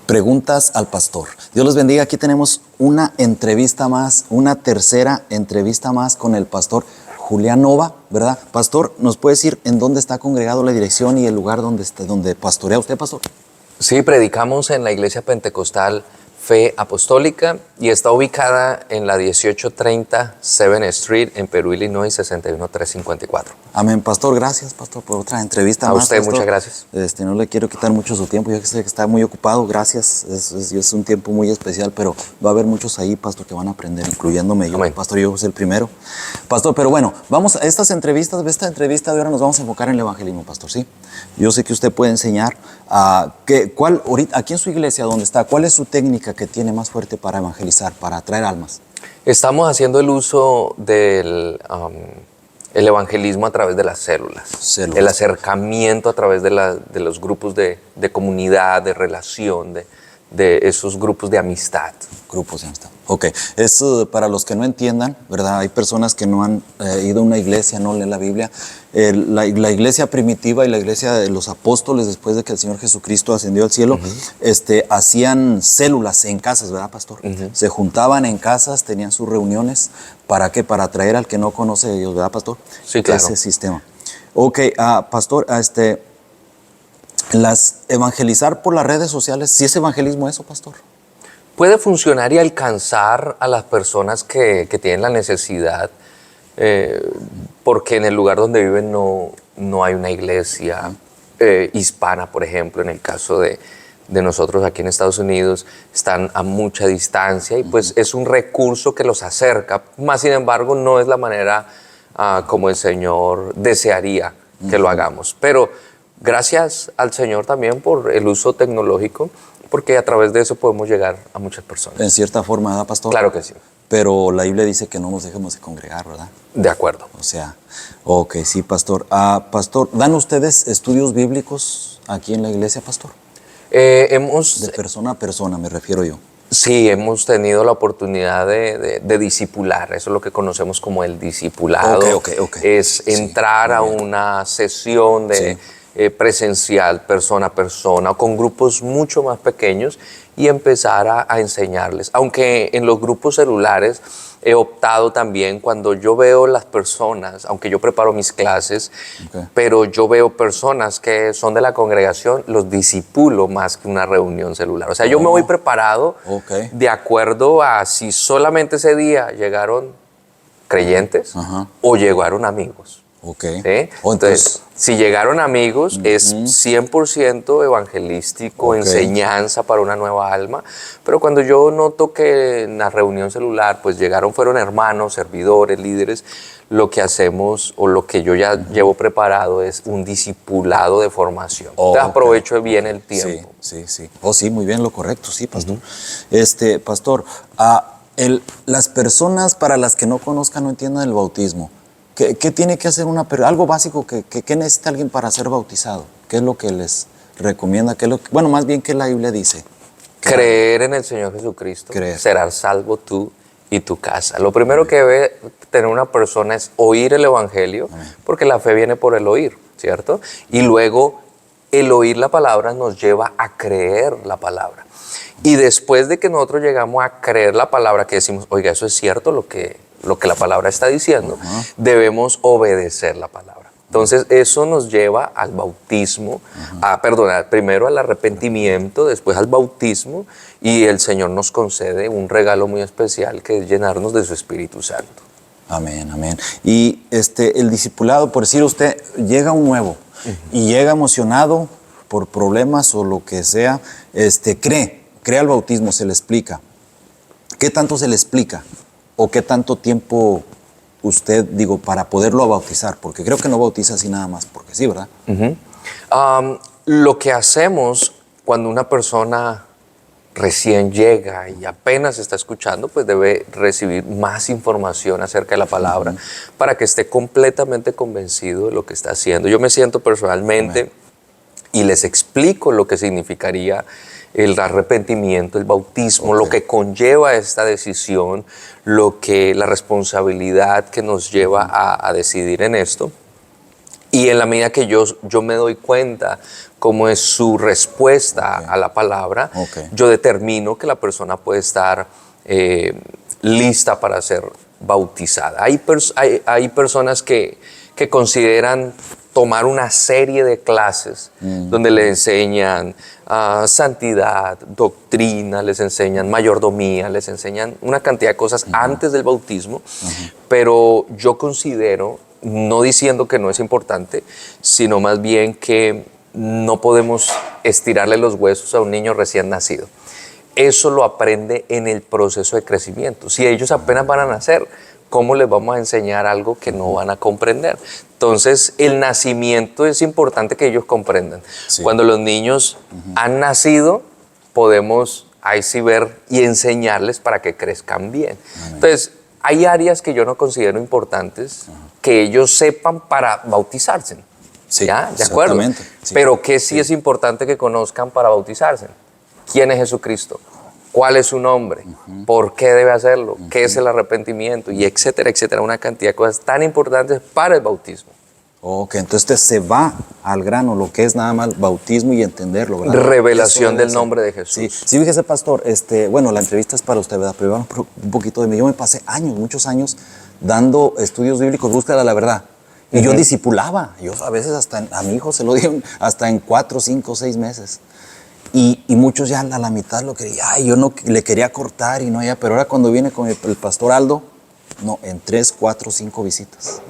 Preguntas al pastor. Dios los bendiga. Aquí tenemos una entrevista más, una tercera entrevista más con el pastor Julián Nova, ¿verdad? Pastor, ¿nos puede decir en dónde está congregado, la dirección y el lugar donde pastorea usted, pastor? Sí, predicamos en la Iglesia Pentecostal Fe Apostólica y está ubicada en la 1830 7th Street en Perú, Illinois, 61354. Amén, pastor. Gracias, pastor, por otra entrevista más. A usted, pastor. muchas gracias. No le quiero quitar mucho su tiempo. Yo sé que está muy ocupado. Gracias. Es un tiempo muy especial, pero va a haber muchos ahí, pastor, que van a aprender, incluyéndome yo. Amén. Pastor, yo soy el primero. Pastor, pero bueno, vamos a esta entrevista de ahora nos vamos a enfocar en el evangelismo, pastor, ¿sí? Yo sé que usted puede enseñar aquí en su iglesia donde está, ¿cuál es su técnica que tiene más fuerte para evangelizar, para atraer almas? Estamos haciendo el uso del el evangelismo a través de las células. El acercamiento a través de los grupos de comunidad, de relación, de esos grupos de amistad. Grupos de amistad. Ok, eso para los que no entiendan, ¿verdad? Hay personas que no han ido a una iglesia, no leen la Biblia. La iglesia primitiva y la iglesia de los apóstoles, después de que el Señor Jesucristo ascendió al cielo, hacían células en casas, ¿verdad, pastor? Se juntaban en casas, tenían sus reuniones. ¿Para qué? Para atraer al que no conoce de Dios, ¿verdad, pastor? Sí, claro. Ese sistema. Ok, pastor, evangelizar por las redes sociales, ¿sí es evangelismo eso, pastor? Puede funcionar y alcanzar a las personas que tienen la necesidad, porque en el lugar donde viven no hay una iglesia hispana, por ejemplo. En el caso de nosotros aquí en Estados Unidos, están a mucha distancia y pues es un recurso que los acerca. Más sin embargo, no es la manera como el Señor desearía que lo hagamos. Pero gracias al Señor también por el uso tecnológico, porque a través de eso podemos llegar a muchas personas. En cierta forma, ¿verdad, pastor? Claro que sí. Pero la Biblia dice que no nos dejemos de congregar, ¿verdad? De acuerdo. O sea, ok, sí, pastor. Pastor, ¿dan ustedes estudios bíblicos aquí en la iglesia, pastor? De persona a persona, me refiero yo. Sí, hemos tenido la oportunidad de discipular. Eso es lo que conocemos como el discipulado. Ok. Es entrar a una sesión de... presencial, persona a persona, o con grupos mucho más pequeños y empezar a enseñarles. Aunque en los grupos celulares he optado también, cuando yo veo las personas, aunque yo preparo mis clases, pero yo veo personas que son de la congregación, los discipulo más que una reunión celular. O sea, yo me voy preparado de acuerdo a si solamente ese día llegaron creyentes o llegaron amigos. Okay. ¿Sí? Entonces, si llegaron amigos, es 100% evangelístico, enseñanza para una nueva alma. Pero cuando yo noto que en la reunión celular, pues fueron hermanos, servidores, líderes, lo que hacemos o lo que yo ya llevo preparado es un discipulado de formación. Entonces, aprovecho bien el tiempo. Sí. Sí, muy bien, lo correcto, sí, pastor. Pastor, las personas para las que no conozcan, no entiendan el bautismo, ¿qué tiene que hacer algo básico que necesita alguien para ser bautizado? ¿Qué es lo que les recomienda? Más bien, ¿qué la Biblia dice? Creer en el Señor Jesucristo. Serás salvo tú y tu casa. Lo primero que debe tener una persona es oír el Evangelio, porque la fe viene por el oír, ¿cierto? Y luego el oír la palabra nos lleva a creer la palabra. Y después de que nosotros llegamos a creer la palabra, que decimos, oiga, eso es cierto lo que la palabra está diciendo, debemos obedecer la palabra. Entonces, eso nos lleva al bautismo, primero al arrepentimiento, después al bautismo, y el Señor nos concede un regalo muy especial, que es llenarnos de su Espíritu Santo. Amén. Y el discipulado, por decir, usted llega un nuevo y llega emocionado por problemas o lo que sea, cree al bautismo, se le explica. ¿Qué tanto se le explica? ¿O qué tanto tiempo usted, para poderlo bautizar? Porque creo que no bautiza así nada más, porque sí, ¿verdad? Lo que hacemos cuando una persona recién llega y apenas está escuchando, pues debe recibir más información acerca de la palabra para que esté completamente convencido de lo que está haciendo. Yo me siento personalmente y les explico lo que significaría el arrepentimiento, el bautismo, lo que conlleva esta decisión, la responsabilidad que nos lleva a decidir en esto. Y en la medida que yo me doy cuenta cómo es su respuesta a la palabra, yo determino que la persona puede estar lista para ser bautizada. Hay personas que consideran tomar una serie de clases donde le enseñan santidad, doctrina, les enseñan mayordomía, les enseñan una cantidad de cosas antes del bautismo, pero yo considero, no diciendo que no es importante, sino más bien que no podemos estirarle los huesos a un niño recién nacido. Eso lo aprende en el proceso de crecimiento. Si ellos apenas van a nacer, ¿cómo les vamos a enseñar algo que no van a comprender? Entonces, el nacimiento es importante que ellos comprendan. Sí. Cuando los niños han nacido, podemos ahí sí ver y enseñarles para que crezcan bien. Amén. Entonces, hay áreas que yo no considero importantes que ellos sepan para bautizarse. Sí, ¿Ya? ¿De acuerdo? Sí. Pero que sí es importante que conozcan para bautizarse. ¿Quién es Jesucristo? ¿Cuál es su nombre? ¿Por qué debe hacerlo? ¿Qué es el arrepentimiento? Y etcétera, etcétera. Una cantidad de cosas tan importantes para el bautismo. Ok, entonces usted se va al grano, lo que es nada más bautismo y entenderlo, ¿verdad? Revelación del nombre de Jesús. Sí, sí, fíjese, pastor, bueno, la entrevista es para usted, ¿verdad? Pero un poquito de mí. Yo me pasé muchos años, dando estudios bíblicos, búsqueda de la verdad. Y yo discipulaba. Yo a veces a mi hijo se lo dieron hasta en 4, 5, 6 meses. Y muchos ya a la mitad lo quería. Ay, yo no le quería cortar y no ya. Pero ahora cuando viene con el pastor Aldo, no, en 3, 4, 5 visitas.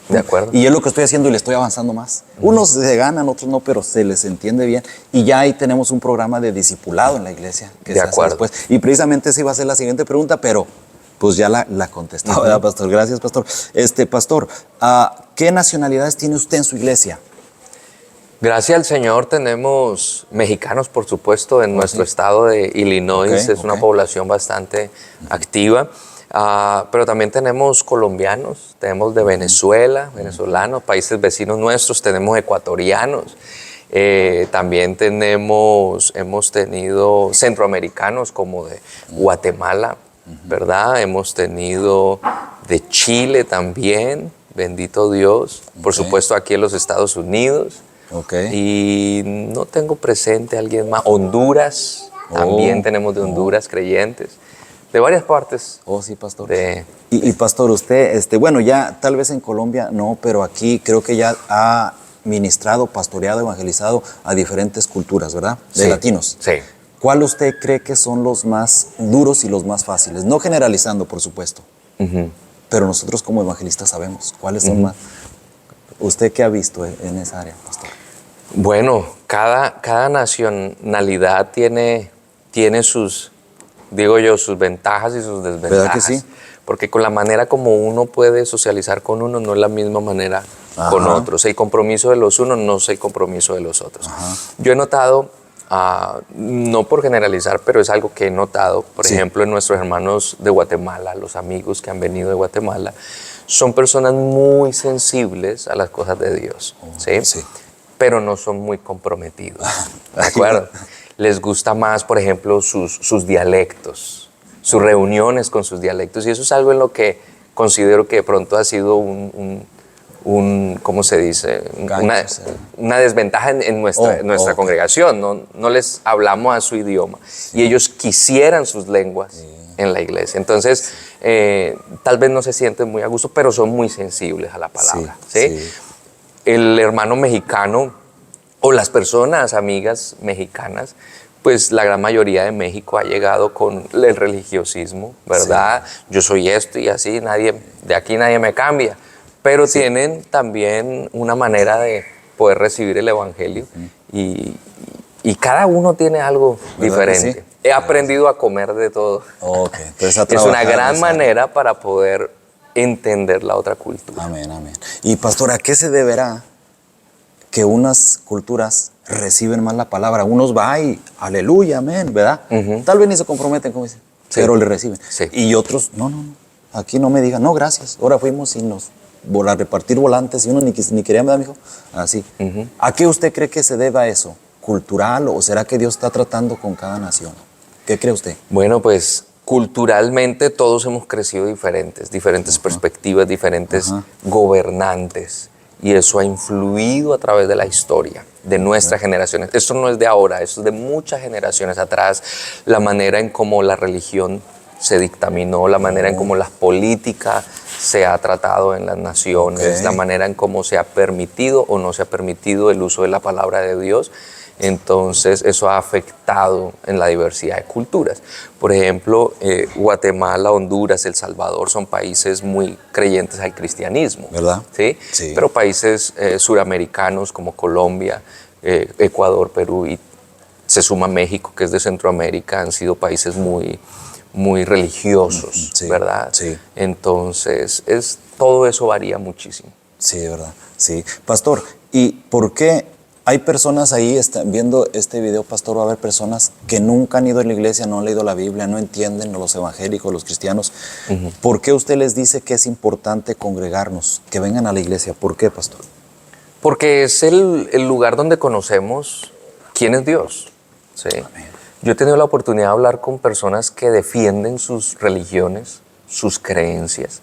De acuerdo. Y es lo que estoy haciendo y le estoy avanzando más. Unos se ganan, otros no, pero se les entiende bien. Y ya ahí tenemos un programa de discipulado en la iglesia. Que de acuerdo. Después. Y precisamente esa iba a ser la siguiente pregunta, pero pues ya la contestó, ¿verdad, pastor? Gracias, pastor. Pastor, ¿qué nacionalidades tiene usted en su iglesia? Gracias al Señor tenemos mexicanos, por supuesto, en nuestro estado de Illinois. Es una población bastante activa. Pero también tenemos colombianos, tenemos de Venezuela, venezolanos, países vecinos nuestros, tenemos ecuatorianos. También hemos tenido centroamericanos como de Guatemala, ¿verdad? Hemos tenido de Chile también, bendito Dios. Por supuesto aquí en los Estados Unidos. Y no tengo presente a alguien más. Honduras, también tenemos de Honduras creyentes. De varias partes. Sí, pastor. Y pastor, usted, bueno, ya tal vez en Colombia no, pero aquí creo que ya ha ministrado, pastoreado, evangelizado a diferentes culturas, ¿verdad? De latinos. Sí. ¿Cuál usted cree que son los más duros y los más fáciles? No generalizando, por supuesto. Pero nosotros como evangelistas sabemos cuáles son más. ¿Usted qué ha visto en esa área, pastor? Bueno, cada nacionalidad tiene sus, digo yo, sus ventajas y sus desventajas. ¿Verdad que sí? Porque con la manera como uno puede socializar con uno no es la misma manera con otros. El compromiso de los unos no es el compromiso de los otros. Yo he notado, no por generalizar, pero es algo que he notado, por ejemplo, en nuestros hermanos de Guatemala, los amigos que han venido de Guatemala, son personas muy sensibles a las cosas de Dios, ¿sí? Pero no son muy comprometidos, ¿de acuerdo? Les gusta más, por ejemplo, sus dialectos, sus reuniones con sus dialectos, y eso es algo en lo que considero que de pronto ha sido ¿cómo se dice? Una desventaja en nuestra congregación. No les hablamos a su idioma y ellos quisieran sus lenguas en la iglesia. Entonces, tal vez no se sienten muy a gusto, pero son muy sensibles a la palabra. ¿Sí? El hermano mexicano o las personas amigas mexicanas, pues la gran mayoría de México ha llegado con el religiosismo, ¿verdad? Yo soy esto y así, de aquí nadie me cambia. Pero tienen también una manera de poder recibir el evangelio y cada uno tiene algo diferente. He aprendido a comer de todo. Entonces, es una gran manera para poder entender la otra cultura. Amén. Y pastor, ¿a qué se deberá que unas culturas reciben más la palabra? Unos va y aleluya, amén, ¿verdad? Tal vez ni se comprometen, como dicen, pero le reciben. Y otros, no, aquí no me digan, no, gracias. Ahora fuimos y a repartir volantes y uno ni quería, ¿verdad, mijo? Así. ¿A qué usted cree que se deba eso? ¿Cultural o será que Dios está tratando con cada nación? ¿Qué cree usted? Bueno, pues culturalmente todos hemos crecido diferentes perspectivas, diferentes gobernantes. y eso ha influido a través de la historia de nuestras generaciones. Esto no es de ahora, esto es de muchas generaciones atrás. La manera en cómo la religión se dictaminó, la manera en cómo las políticas se ha tratado en las naciones, la manera en cómo se ha permitido o no se ha permitido el uso de la palabra de Dios. Entonces eso ha afectado en la diversidad de culturas. Por ejemplo, Guatemala, Honduras, El Salvador son países muy creyentes al cristianismo, ¿verdad? ¿Sí? Sí. Pero países suramericanos como Colombia, Ecuador, Perú y se suma México, que es de Centroamérica, han sido países muy religiosos, sí, ¿verdad? Sí. Entonces, todo eso varía muchísimo. Sí, de verdad. Sí. Pastor, ¿y por qué hay personas ahí viendo este video, pastor? Va a haber personas que nunca han ido a la iglesia, no han leído la Biblia, no entienden los evangélicos, los cristianos. ¿Por qué usted les dice que es importante congregarnos, que vengan a la iglesia? ¿Por qué, pastor? Porque es el lugar donde conocemos quién es Dios. ¿Sí? Yo he tenido la oportunidad de hablar con personas que defienden sus religiones, sus creencias,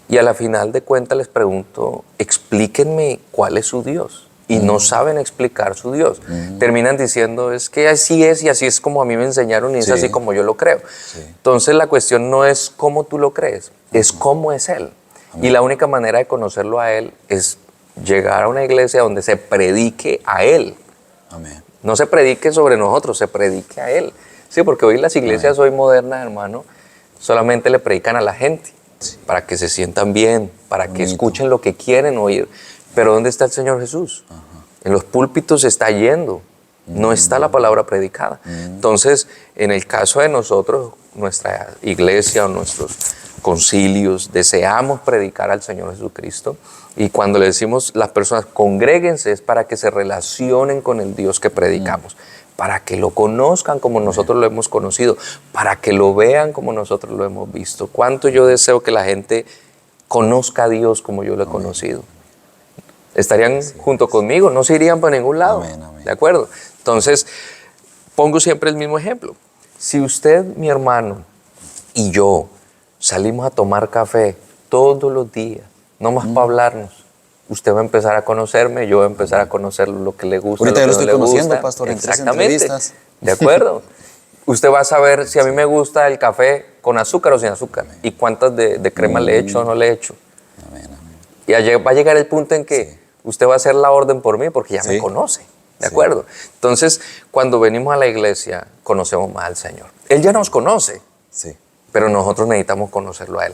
y a la final de cuentas les pregunto, explíquenme cuál es su Dios. Y no saben explicar su Dios. Terminan diciendo, es que así es y así es como a mí me enseñaron y es así como yo lo creo. Entonces la cuestión no es cómo tú lo crees, es cómo es Él. Y la única manera de conocerlo a Él es llegar a una iglesia donde se predique a Él. Amén. No se predique sobre nosotros, se predique a Él. Sí, porque hoy las iglesias hoy modernas, hermano, solamente le predican a la gente para que se sientan bien, para que escuchen lo que quieren oír. Pero ¿dónde está el Señor Jesús? En los púlpitos se está yendo, no está la palabra predicada. Entonces, en el caso de nosotros, nuestra iglesia o nuestros concilios, deseamos predicar al Señor Jesucristo. Y cuando le decimos las personas congréguense es para que se relacionen con el Dios que predicamos, para que lo conozcan como nosotros lo hemos conocido, para que lo vean como nosotros lo hemos visto. ¿Cuánto yo deseo que la gente conozca a Dios como yo lo he conocido? ¿Estarían junto conmigo? No se irían para ningún lado. ¿De acuerdo? Entonces, pongo siempre el mismo ejemplo. Si usted, mi hermano, y yo salimos a tomar café todos los días, no más para hablarnos, usted va a empezar a conocerme, yo voy a empezar a conocer lo que le gusta, ahorita lo que lo no estoy le conociendo, gusta. pastor, en 3 Exactamente. entrevistas. ¿De acuerdo? Usted va a saber si a mí me gusta el café con azúcar o sin azúcar y cuántas de crema le echo o no le echo. Y va a llegar el punto en que usted va a hacer la orden por mí porque ya me conoce. ¿De acuerdo? Entonces, cuando venimos a la iglesia, conocemos más al Señor. Él ya nos conoce, pero nosotros necesitamos conocerlo a Él.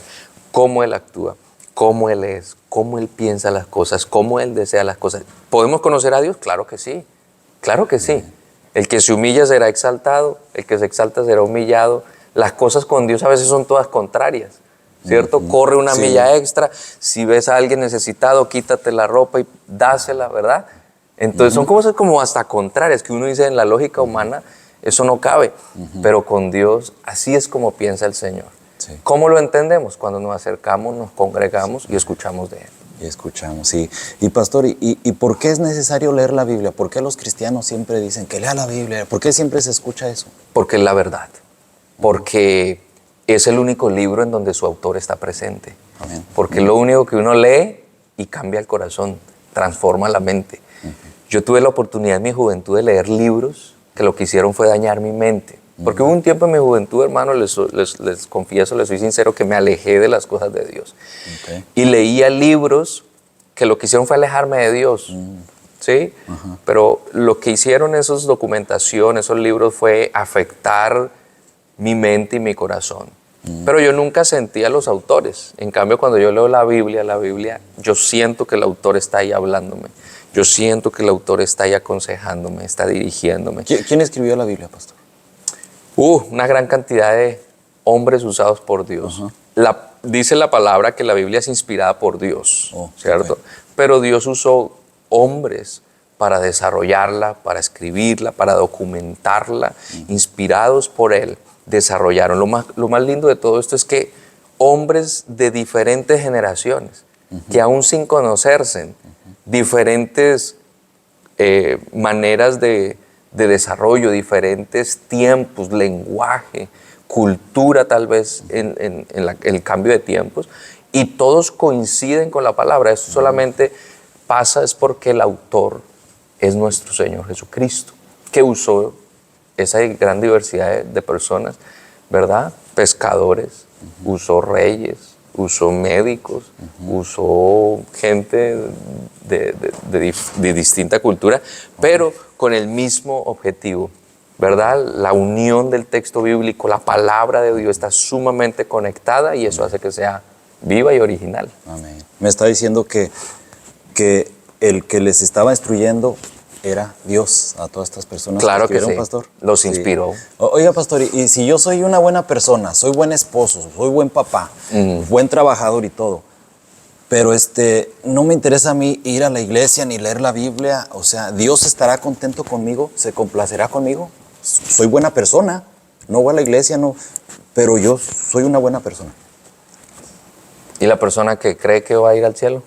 Cómo Él actúa, cómo Él es, cómo Él piensa las cosas, cómo Él desea las cosas. ¿Podemos conocer a Dios? Claro que sí. Claro que sí. El que se humilla será exaltado, el que se exalta será humillado. Las cosas con Dios a veces son todas contrarias, ¿cierto? Corre una milla extra. Si ves a alguien necesitado, quítate la ropa y dásela, ¿verdad? Entonces son cosas como hasta contrarias que uno dice en la lógica humana, eso no cabe. Pero con Dios, así es como piensa el Señor. ¿Cómo lo entendemos? Cuando nos acercamos, nos congregamos y escuchamos de Él. Y escuchamos, sí. Y pastor, ¿y por qué es necesario leer la Biblia? ¿Por qué los cristianos siempre dicen que lea la Biblia? ¿Por qué siempre se escucha eso? Porque es la verdad. Porque es el único libro en donde su autor está presente. Amén. Porque es lo único que uno lee y cambia el corazón, transforma la mente. Yo tuve la oportunidad en mi juventud de leer libros que lo que hicieron fue dañar mi mente. Porque hubo un tiempo en mi juventud, hermano, les confieso, les soy sincero, que me alejé de las cosas de Dios. Y leía libros que lo que hicieron fue alejarme de Dios. ¿Sí? Pero lo que hicieron esas documentaciones, esos libros, fue afectar mi mente y mi corazón. Pero yo nunca sentí a los autores. En cambio, cuando yo leo la Biblia, yo siento que el autor está ahí hablándome. Yo siento que el autor está ahí aconsejándome, está dirigiéndome. ¿Quién escribió la Biblia, pastor? Una gran cantidad de hombres usados por Dios. Dice la palabra que la Biblia es inspirada por Dios, ¿cierto? Pero Dios usó hombres para desarrollarla, para escribirla, para documentarla, inspirados por Él, desarrollaron. Lo más lindo de todo esto es que hombres de diferentes generaciones, que aún sin conocerse, diferentes maneras de desarrollo, diferentes tiempos, lenguaje, cultura tal vez en el cambio de tiempos, y todos coinciden con la palabra. Esto solamente pasa es porque el autor es nuestro Señor Jesucristo, que usó esa gran diversidad de personas, ¿verdad? Pescadores, usó reyes, usó médicos, usó gente de distinta cultura, pero con el mismo objetivo, ¿verdad? La unión del texto bíblico, la palabra de Dios está sumamente conectada y eso hace que sea viva y original. Amén. Me está diciendo que el que les estaba instruyendo era Dios a todas estas personas. Claro que sí, pastor. los inspiró. Oiga, pastor, y si yo soy una buena persona, soy buen esposo, soy buen papá, buen trabajador y todo, pero no me interesa a mí ir a la iglesia ni leer la Biblia, o sea, ¿Dios estará contento conmigo? ¿Se complacerá conmigo? Soy buena persona, no voy a la iglesia, no, pero yo soy una buena persona. ¿Y la persona que cree que va a ir al cielo?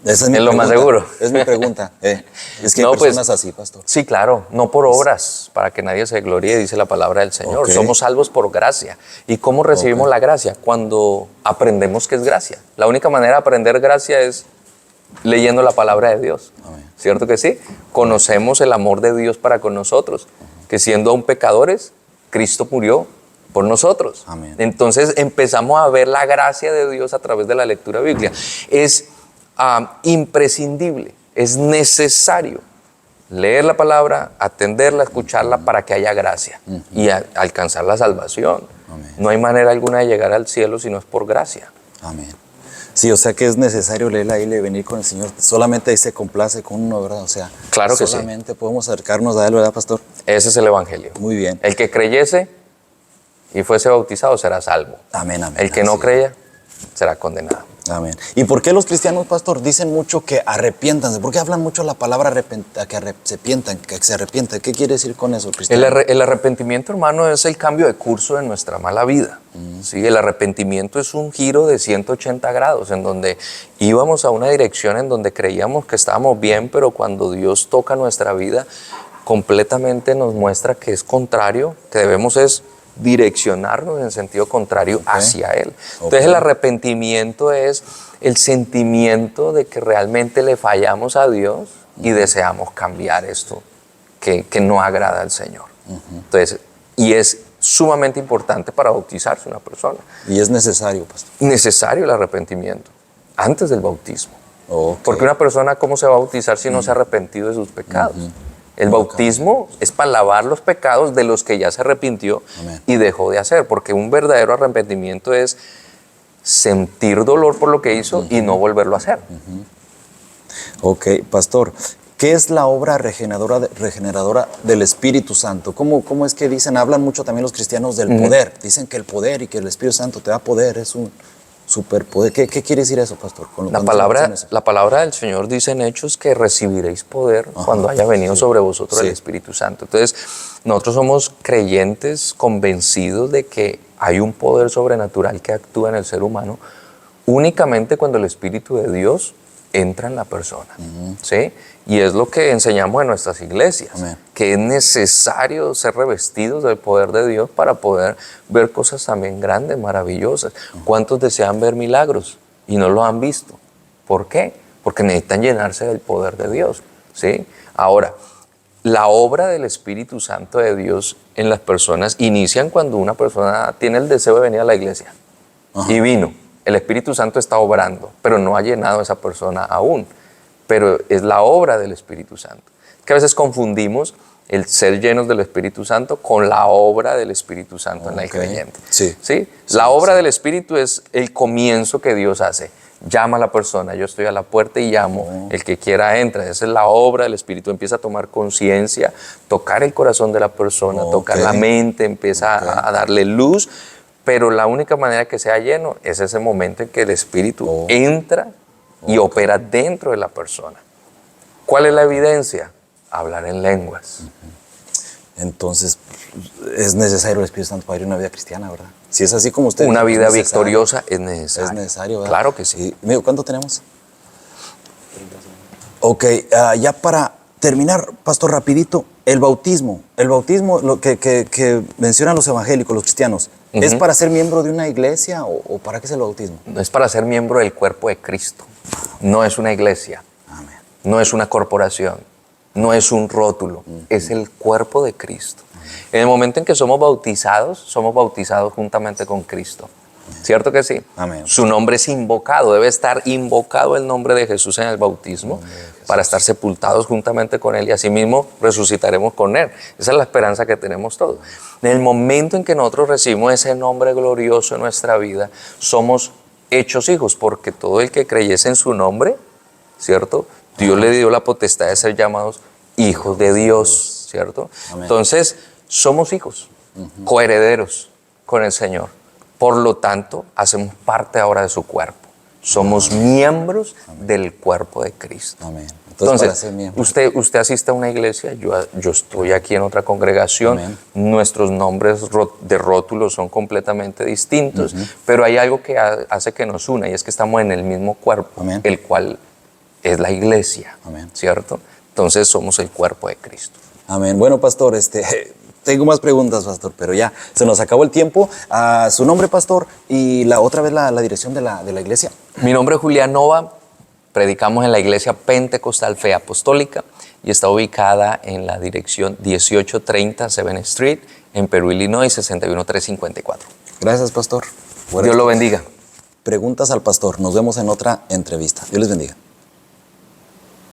Esa es lo más seguro. Es mi pregunta. Es que No, hay personas pues, así, pastor. Sí, claro, no por obras, para que nadie se gloríe, dice la palabra del Señor. Ok. Somos salvos por gracia. ¿Y cómo recibimos la gracia? Cuando aprendemos qué es gracia. La única manera de aprender gracia es leyendo la palabra de Dios. Amén. ¿Cierto que sí? Conocemos el amor de Dios para con nosotros, que siendo aún pecadores, Cristo murió por nosotros. Amén. Entonces empezamos a ver la gracia de Dios a través de la lectura bíblica. Es imprescindible, es necesario leer la palabra, atenderla, escucharla para que haya gracia y alcanzar la salvación. Amén. No hay manera alguna de llegar al cielo si no es por gracia. Amén. Sí, o sea que es necesario leer la Biblia y venir con el Señor. Solamente ahí se complace con uno, ¿verdad? O sea, Claro que sí. solamente podemos acercarnos a Él, ¿verdad, pastor? Ese es el evangelio. Muy bien. El que creyese y fuese bautizado será salvo. Amén, amén. El que no Así. creya será condenado. Amén. ¿Y por qué los cristianos, pastor, dicen mucho que arrepiéntanse? ¿Por qué hablan mucho la palabra que se arrepientan? ¿Qué quiere decir con eso, cristiano? El arrepentimiento, hermano, es el cambio de curso de nuestra mala vida. ¿Sí? El arrepentimiento es un giro de 180 grados, en donde íbamos a una dirección en donde creíamos que estábamos bien, pero cuando Dios toca nuestra vida, completamente nos muestra que es contrario, que debemos es direccionarnos en sentido contrario hacia Él. Entonces el arrepentimiento es el sentimiento de que realmente le fallamos a Dios y deseamos cambiar esto que no agrada al Señor. Entonces, y es sumamente importante para bautizarse una persona. Y es necesario, pastor. Necesario el arrepentimiento antes del bautismo. Ok. Porque una persona, ¿cómo se va a bautizar si no se ha arrepentido de sus pecados? El bautismo es para lavar los pecados de los que ya se arrepintió Amén. y dejó de hacer, porque un verdadero arrepentimiento es sentir dolor por lo que hizo y no volverlo a hacer. Ok, pastor, ¿qué es la obra regeneradora del Espíritu Santo? ¿Cómo es que dicen? Hablan mucho también los cristianos del poder. Dicen que el poder y que el Espíritu Santo te da poder, es un superpoder. ¿Qué quiere decir eso, pastor? La palabra del Señor dice en Hechos que recibiréis poder cuando haya venido sobre vosotros el Espíritu Santo. Entonces, nosotros somos creyentes convencidos de que hay un poder sobrenatural que actúa en el ser humano únicamente cuando el Espíritu de Dios entra en la persona. ¿Sí? Y es lo que enseñamos en nuestras iglesias, Amén. que es necesario ser revestidos del poder de Dios para poder ver cosas también grandes, maravillosas. ¿Cuántos desean ver milagros y no lo han visto? ¿Por qué? Porque necesitan llenarse del poder de Dios. ¿Sí? Ahora, la obra del Espíritu Santo de Dios en las personas inician cuando una persona tiene el deseo de venir a la iglesia. Y vino. El Espíritu Santo está obrando, pero no ha llenado a esa persona aún. Pero es la obra del Espíritu Santo. Que a veces confundimos el ser llenos del Espíritu Santo con la obra del Espíritu Santo en el creyente. Sí. ¿Sí? La obra del Espíritu es el comienzo que Dios hace. Llama a la persona, yo estoy a la puerta y llamo, el que quiera entra. Esa es la obra del Espíritu, empieza a tomar conciencia, tocar el corazón de la persona, tocar la mente, empieza a darle luz, pero la única manera que sea lleno es ese momento en que el Espíritu entra y opera dentro de la persona. ¿Cuál es la evidencia? Hablar en lenguas. Entonces, es necesario el Espíritu Santo para ir a una vida cristiana, ¿verdad? Si es así como usted Una dice, vida es necesario. victoriosa es necesario. Es necesario, ¿verdad? Claro que sí. Y, amigo, ¿cuánto tenemos? Ok, ya para terminar, pastor, rapidito, el bautismo, lo que mencionan los evangélicos, los cristianos, ¿es para ser miembro de una iglesia o para qué es el bautismo? Es para ser miembro del cuerpo de Cristo. No es una iglesia. Amén. no es una corporación, no es un rótulo, es el cuerpo de Cristo. En el momento en que somos bautizados juntamente con Cristo. ¿Cierto que sí? Amén. Su nombre es invocado, debe estar invocado el nombre de Jesús en el bautismo para estar sepultados juntamente con Él y asimismo resucitaremos con Él. Esa es la esperanza que tenemos todos. En el momento en que nosotros recibimos ese nombre glorioso en nuestra vida, somos hechos hijos, porque todo el que creyese en su nombre, ¿cierto? Dios le dio la potestad de ser llamados hijos de Dios, ¿cierto? Amén. Entonces, somos hijos, coherederos con el Señor. Por lo tanto, hacemos parte ahora de su cuerpo. Somos miembros del cuerpo de Cristo. Amén. Entonces, usted asiste a una iglesia, yo estoy aquí en otra congregación, Amén. Nuestros nombres de rótulos son completamente distintos, pero hay algo que hace que nos una y es que estamos en el mismo cuerpo, Amén. el cual es la iglesia, Amén. ¿cierto? Entonces somos el cuerpo de Cristo. Amén. Bueno, pastor, tengo más preguntas, pastor, pero ya se nos acabó el tiempo. Su nombre, pastor, y otra vez la dirección de la iglesia. Mi nombre es Julián Nova, predicamos en la iglesia Pentecostal Fe Apostólica y está ubicada en la dirección 1830 7th Street en Perú, Illinois, 61354. Gracias, pastor. Dios lo bendiga. Preguntas al pastor. Nos vemos en otra entrevista. Dios les bendiga.